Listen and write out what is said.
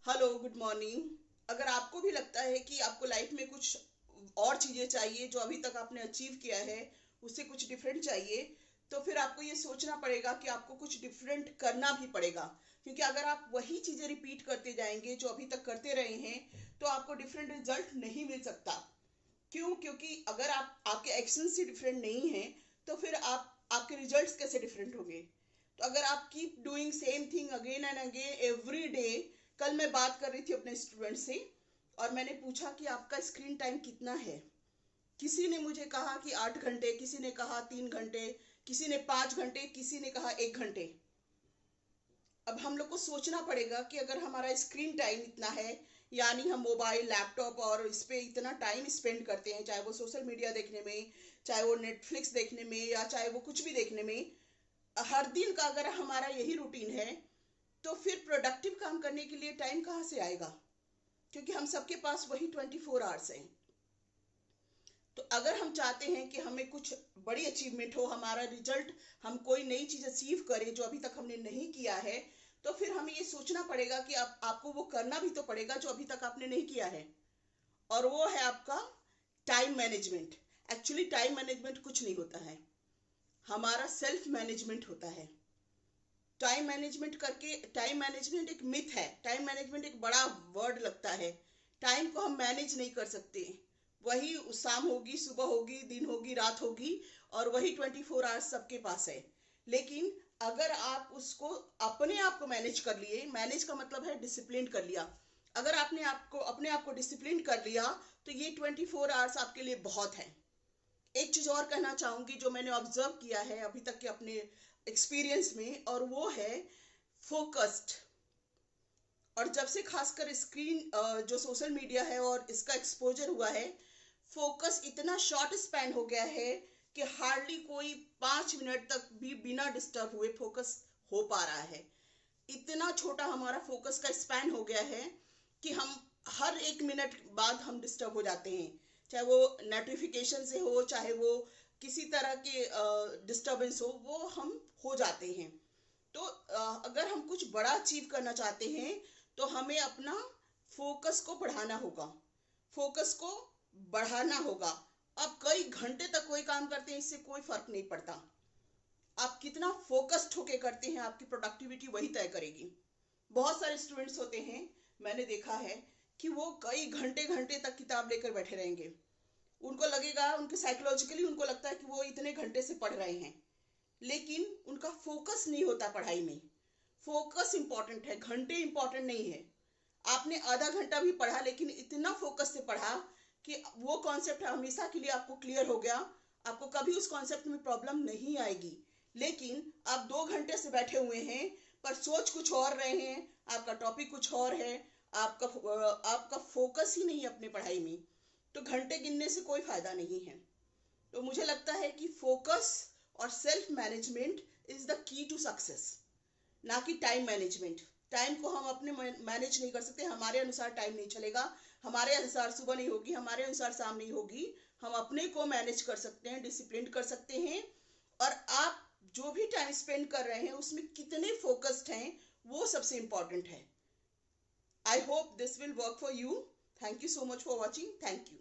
Hello, good morning. अगर आपको भी लगता है कि आपको लाइफ में कुछ और चीज़ें चाहिए जो अभी तक आपने अचीव किया है, उससे कुछ डिफरेंट चाहिए, तो फिर आपको ये सोचना पड़ेगा कि आपको कुछ डिफरेंट करना भी पड़ेगा। क्योंकि अगर आप वही चीज़ें रिपीट करते जाएंगे जो अभी तक करते रहे हैं, तो आपको डिफरेंट रिजल्ट नहीं मिल सकता। क्यों? क्योंकि अगर आप आपके एक्शंस ही डिफरेंट नहीं हैं, तो फिर आप आपके रिजल्ट्स कैसे डिफरेंट होंगे? तो अगर आप keep doing same thing again and again every day. कल मैं बात कर रही थी अपने स्टूडेंट से और मैंने पूछा कि आपका स्क्रीन टाइम कितना है। किसी ने मुझे कहा कि 8 घंटे, किसी ने कहा 3 घंटे, किसी ने 5 घंटे, किसी ने कहा 1 घंटे। अब हम लोग को सोचना पड़ेगा कि अगर हमारा स्क्रीन टाइम इतना है, यानी हम मोबाइल लैपटॉप और इस पे इतना टाइम स्पेंड करते हैं, चाहे वो सोशल मीडिया देखने में, चाहे वो नेटफ्लिक्स देखने में, या चाहे वो कुछ भी देखने में, हर दिन का अगर हमारा यही रूटीन है, तो फिर प्रोडक्टिव काम करने के लिए टाइम कहाँ से आएगा? क्योंकि हम सबके पास वही 24 आवर्स हैं। तो अगर हम चाहते हैं कि हमें कुछ बड़ी अचीवमेंट हो, हमारा रिजल्ट, हम कोई नई चीज अचीव करें जो अभी तक हमने नहीं किया है, तो फिर हमें ये सोचना पड़ेगा कि आपको वो करना भी तो पड़ेगा जो अभी तक आपने नहीं किया है। और वो है आपका time management. Actually time management कुछ नहीं होता है, हमारा सेल्फ मैनेजमेंट होता है। टाइम मैनेजमेंट करके, टाइम मैनेजमेंट एक मिथ है, टाइम मैनेजमेंट एक बड़ा वर्ड लगता है। टाइम को हम मैनेज नहीं कर सकते। वही शाम होगी, सुबह होगी, दिन होगी, रात होगी, और वही 24 आवर्स सबके पास है। लेकिन अगर आप उसको अपने आप को मैनेज कर लिए, मैनेज का मतलब है डिसिप्लिन कर लिया। अगर आपने आपको अपने आप को डिसिप्लिन कर लिया, तो ये 24 आवर्स आपके लिए बहुत है। एक चीज और कहना चाहूंगी जो मैंने ऑब्जर्व किया है अभी तक के अपने एक्सपीरियंस में, और वो है फोकस्ड। और जब से खासकर स्क्रीन जो सोशल मीडिया है और इसका एक्सपोजर हुआ है, फोकस इतना शॉर्ट स्पैन हो गया है कि हार्डली कोई 5 मिनट तक भी बिना डिस्टर्ब हुए फोकस हो पा रहा है। इतना छोटा हमारा फोकस का स्पैन हो गया है कि हम हर 1 मिनट बाद हम डिस्टर्ब हो जाते हैं। चाहे वो नोटिफिकेशन से हो, चाहे वो किसी तरह के डिस्टर्बेंस हो, वो हम हो जाते हैं। तो अगर हम कुछ बड़ा अचीव करना चाहते हैं, तो हमें अपना फोकस को बढ़ाना होगा। फोकस को बढ़ाना होगा। अब कई घंटे तक कोई काम करते हैं, इससे कोई फर्क नहीं पड़ता। आप कितना फोकस्ड होके करते हैं, आपकी प्रोडक्टिविटी वही तय करेगी। बहुत सारे स्टूडेंट्स होते हैं, मैंने देखा है कि वो कई घंटे घंटे तक किताब लेकर बैठे रहेंगे। उनको लगेगा, उनके साइकोलॉजिकली उनको लगता है कि वो इतने घंटे से पढ़ रहे हैं, लेकिन उनका फोकस नहीं होता पढ़ाई में। फोकस इंपॉर्टेंट है, घंटे इंपॉर्टेंट नहीं है। आपने आधा घंटा भी पढ़ा, लेकिन इतना फोकस से पढ़ा कि वो कॉन्सेप्ट हमेशा के लिए आपको क्लियर हो गया, आपको कभी उस कॉन्सेप्ट में प्रॉब्लम नहीं आएगी। लेकिन आप 2 घंटे से बैठे हुए हैं, पर सोच कुछ और रहे हैं, आपका टॉपिक कुछ और है, आपका आपका फोकस ही नहीं है अपने पढ़ाई में, तो घंटे गिनने से कोई फायदा नहीं है। तो मुझे लगता है कि फोकस और self management is the key to success, ना कि टाइम मैनेजमेंट। टाइम को हम अपने मैनेज नहीं कर सकते, हमारे अनुसार टाइम नहीं चलेगा, हमारे अनुसार सुबह नहीं होगी, हमारे अनुसार शाम नहीं होगी। हम अपने को मैनेज कर सकते हैं, डिसिप्लिन कर सकते हैं। और आप जो भी टाइम स्पेंड कर रहे हैं उसमें कितने फोकस्ड हैं, वो सबसे इंपॉर्टेंट है। I hope this will work for you. Thank you so much for watching. Thank you.